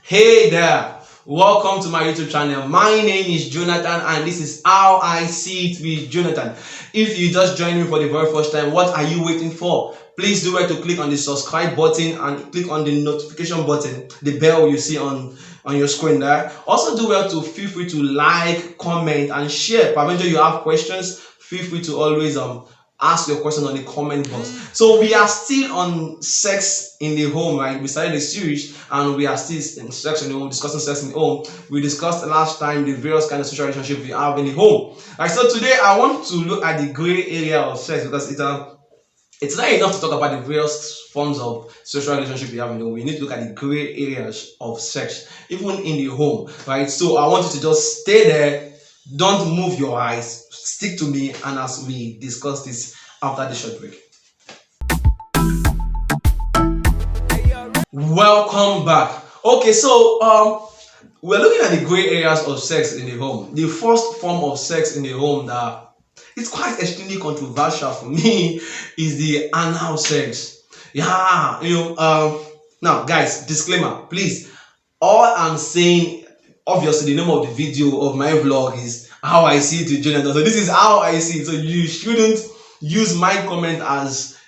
Hey there, welcome to my YouTube channel. My name is Jonathan and this is How I See It with Jonathan. If you just joined me for the very first time, what are you waiting for? Please do well to click on the subscribe button and click on the notification button, the bell you see on your screen there. Also do well to feel free to like, comment and share. Perhaps you have questions, feel free to always ask your question on the comment box. So we are still on sex in the home, right? We started the series and we are still in sex in the home, discussing sex in the home. We discussed last time the various kind of social relationships we have in the home. Right, so today I want to look at the gray area of sex because it's not enough to talk about the various forms of social relationship we have in the home. We need to look at the gray areas of sex, even in the home, right? So I want you to just stay there. Don't move your eyes. Stick to me, and as we discuss this after the short break. Welcome back. Okay, so we're looking at the gray areas of sex in the home. The first form of sex in the home that it's quite extremely controversial for me is the anal sex. Yeah, now guys, disclaimer, please. All I'm saying, obviously, the name of the video of my vlog is How I See It with Jonathan. So this is how I see it. So you shouldn't use my comment as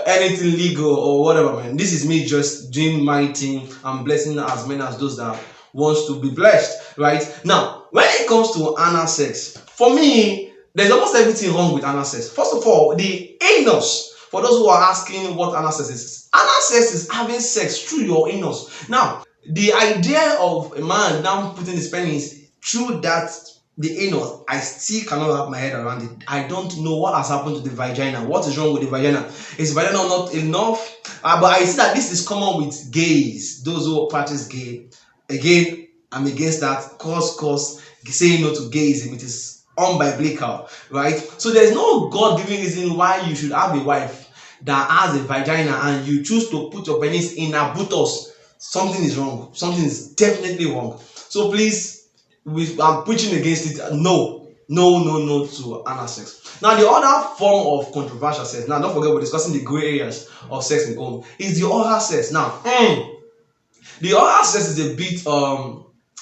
anything legal or whatever, man. This is me just doing my thing and blessing as many as those that wants to be blessed, right? Now, when it comes to anal sex, for me, there's almost everything wrong with anal sex. First of all, the anus. For those who are asking what anal sex is having sex through your anus. Now, the idea of a man now putting his penis through the anus, I still cannot wrap my head around it. I don't know what has happened to the vagina. What is wrong with the vagina? Is vagina not enough? But I see that this is common with gays, those who practice gay. Again, I'm against that. Cause saying no to gayism, it is unbiblical, right? So there's no God-given reason why you should have a wife that has a vagina and you choose to put your penis in her buttocks. Something is wrong. Something is definitely wrong. So please, I'm preaching against it. No to anal sex. Now, the other form of controversial sex, now don't forget we're discussing the gray areas of sex in the home, is the oral sex. Now, the oral sex is a bit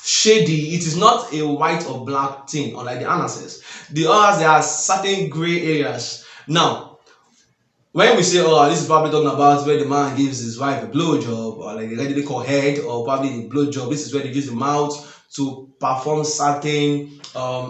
shady. It is not a white or black thing, unlike the anal sex. The oral, there are certain gray areas. Now, when we say, oh, this is probably talking about where the man gives his wife a blowjob, or like they call head, or probably a blowjob. This is where they use the mouth to perform certain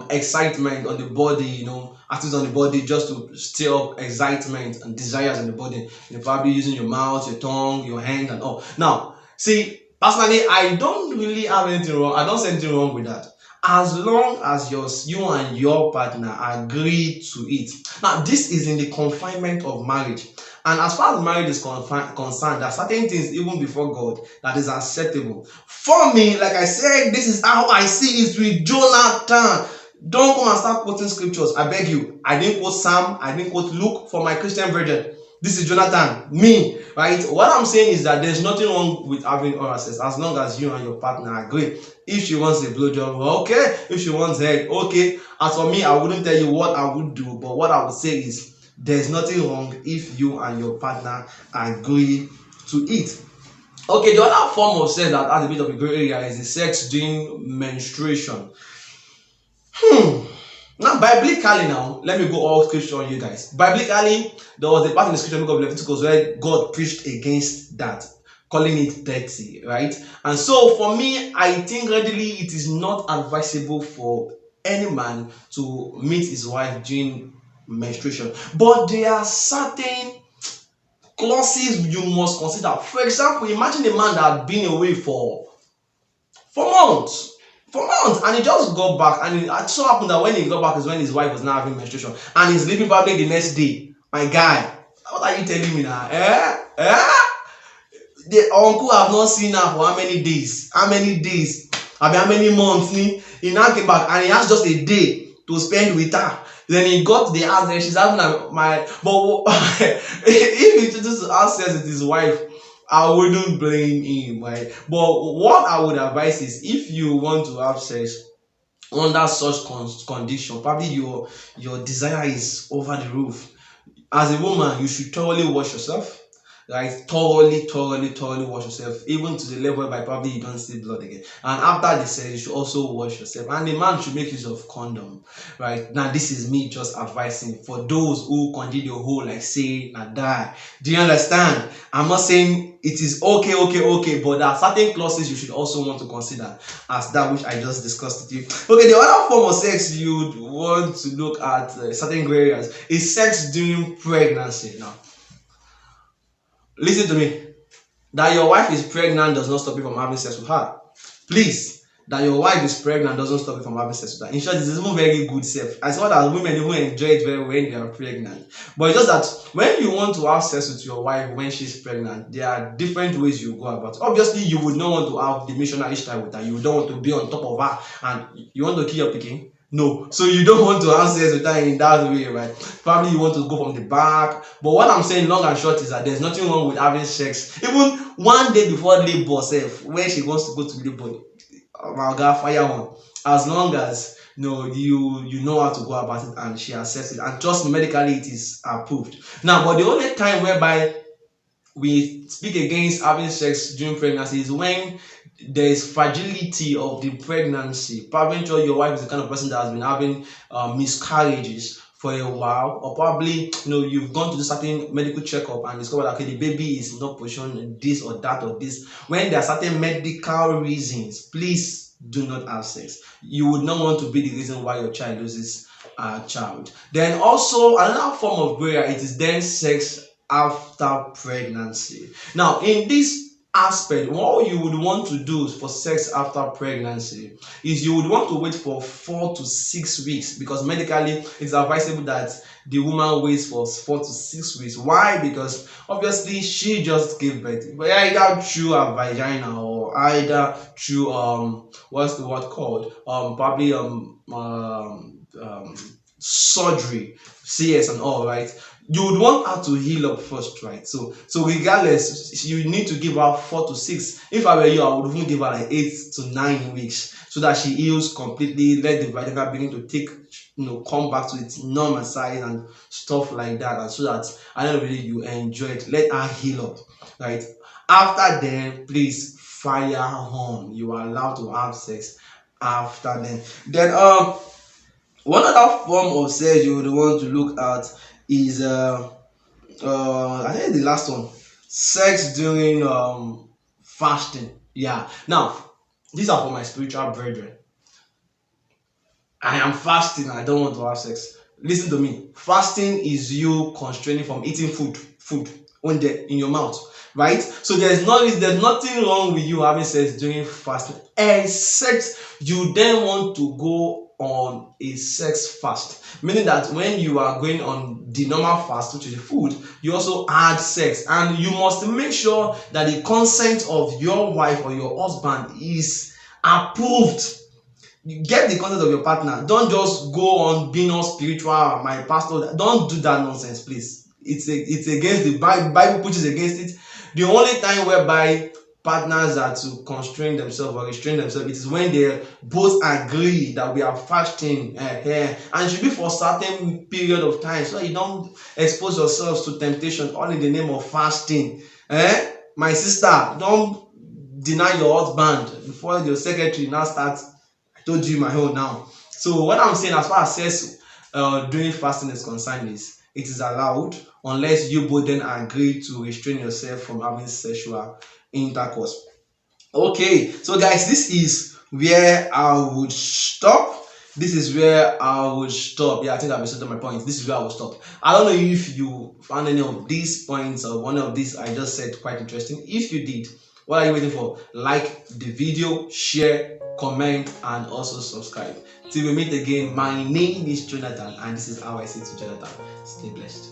excitement on the body, actions on the body just to stir up excitement and desires in the body. You're probably using your mouth, your tongue, your hand, and all. Now, see, personally, I don't really have anything wrong. I don't see anything wrong with that, as long as you and your partner agree to it. Now, this is in the confinement of marriage, and as far as marriage is concerned, there are certain things even before God that is acceptable. For me, like I said, this is how I see it with Jonathan. Don't come and start quoting scriptures, I beg you. I didn't quote Psalm, I didn't quote Luke for my Christian brethren. This is Jonathan, me, right? What I'm saying is that there's nothing wrong with having oral sex as long as you and your partner agree. If she wants a blowjob, okay. If she wants head, okay. As for me, I wouldn't tell you what I would do, but what I would say is there's nothing wrong if you and your partner agree to it. Okay, the other form of sex that has a bit of a gray area is the sex during menstruation. Now, biblically, let me go all scripture on you guys. Biblically, there was a part in the scripture of Leviticus where God preached against that, calling it dirty, right? And so, for me, I think readily it is not advisable for any man to meet his wife during menstruation. But there are certain clauses you must consider. For example, imagine a man that had been away for months. And he just got back, and it so happened that when he got back is when his wife was now having menstruation, and he's leaving probably the next day. My guy, what are you telling me now? The uncle have not seen her for how many days? I mean, how many months? He now came back, and he has just a day to spend with her. Then he got the house, and she's having but if he chooses to have sex with his wife, I wouldn't blame him, right? But what I would advise is, if you want to have sex under such condition, probably your desire is over the roof. As a woman, you should thoroughly wash yourself. right? Thoroughly wash yourself, even to the level whereby probably you don't see blood again. And after the sex, you should also wash yourself. And the man should make use of condom, right? Now, this is me just advising for those who continue the whole like say and die. Do you understand? I'm not saying it is okay, but there are certain clauses you should also want to consider as that which I just discussed with you. Okay, the other form of sex you'd want to look at certain gray areas is sex during pregnancy. Now, listen to me. That your wife is pregnant does not stop you from having sex with her. Please, that your wife is pregnant doesn't stop you from having sex with her. In short, it's even very good self. I saw that women even enjoy it very well when they are pregnant. But it's just that when you want to have sex with your wife when she's pregnant, there are different ways you go about it. Obviously, you would not want to have the missionary style with her. You don't want to be on top of her and you want to kill your picking. No, so you don't want to have sex with her in that way, right? Probably you want to go from the back. But what I'm saying, long and short, is that there's nothing wrong with having sex. Even one day before labor, self, when she wants to go to labor, my God, fire on. As long as you know how to go about it and she accepts it, and trust me, medically it is approved. Now, but the only time whereby we speak against having sex during pregnancy is when there is fragility of the pregnancy. Probably your wife is the kind of person that has been having miscarriages for a while, or probably you've gone to do certain medical checkup and discovered okay, the baby is not positioned this or that or this. When there are certain medical reasons, please do not have sex. You would not want to be the reason why your child loses a child. Then also another form of prayer, it is then sex after pregnancy. Now, in this aspect, what you would want to do for sex after pregnancy is you would want to wait for 4 to 6 weeks, because medically it's advisable that the woman waits for 4 to 6 weeks. Why? Because obviously she just gave birth, but either through a vagina or either through what's the word called, probably surgery, CS and all, right? You would want her to heal up first, right? So regardless, you need to give her 4 to 6. If I were you, I would even give her like 8 to 9 weeks so that she heals completely. Let the vagina begin to take, come back to its normal size and stuff like that, and so that I don't really you enjoy it. Let her heal up, right? After then, please fire on. You are allowed to have sex after then. Then one other form of sex you would want to look at is I think the last one, sex during fasting. Yeah. Now, these are for my spiritual brethren. I am fasting. I don't want to have sex. Listen to me. Fasting is you constraining from eating food when they're in your mouth, right? So there's nothing wrong with you having sex during fasting, except you then want to go on a sex fast, meaning that when you are going on the normal fast, which is the food, you also add sex, and you must make sure that the consent of your wife or your husband is approved. You get the consent of your partner. Don't just go on being all spiritual. My pastor, don't do that nonsense, please. It's against the Bible. Bible pushes against it. The only time whereby partners are to constrain themselves or restrain themselves, it is when they both agree that we are fasting, and it should be for a certain period of time, so you don't expose yourselves to temptation all in the name of fasting. My sister, don't deny your husband before your secretary now starts. I told you my own now. So what I'm saying, as far as sex during fasting is concerned, is it is allowed unless you both then agree to restrain yourself from having sexual intercourse. Okay, so guys, this is where I would stop. This is where I would stop. Yeah, I think I've settled my point. This is where I will stop. I don't know if you found any of these points or one of these I just said quite interesting. If you did, what are you waiting for? Like the video, share, comment, and also subscribe. Till we meet again, my name is Jonathan, and this is how I say to Jonathan. Stay blessed.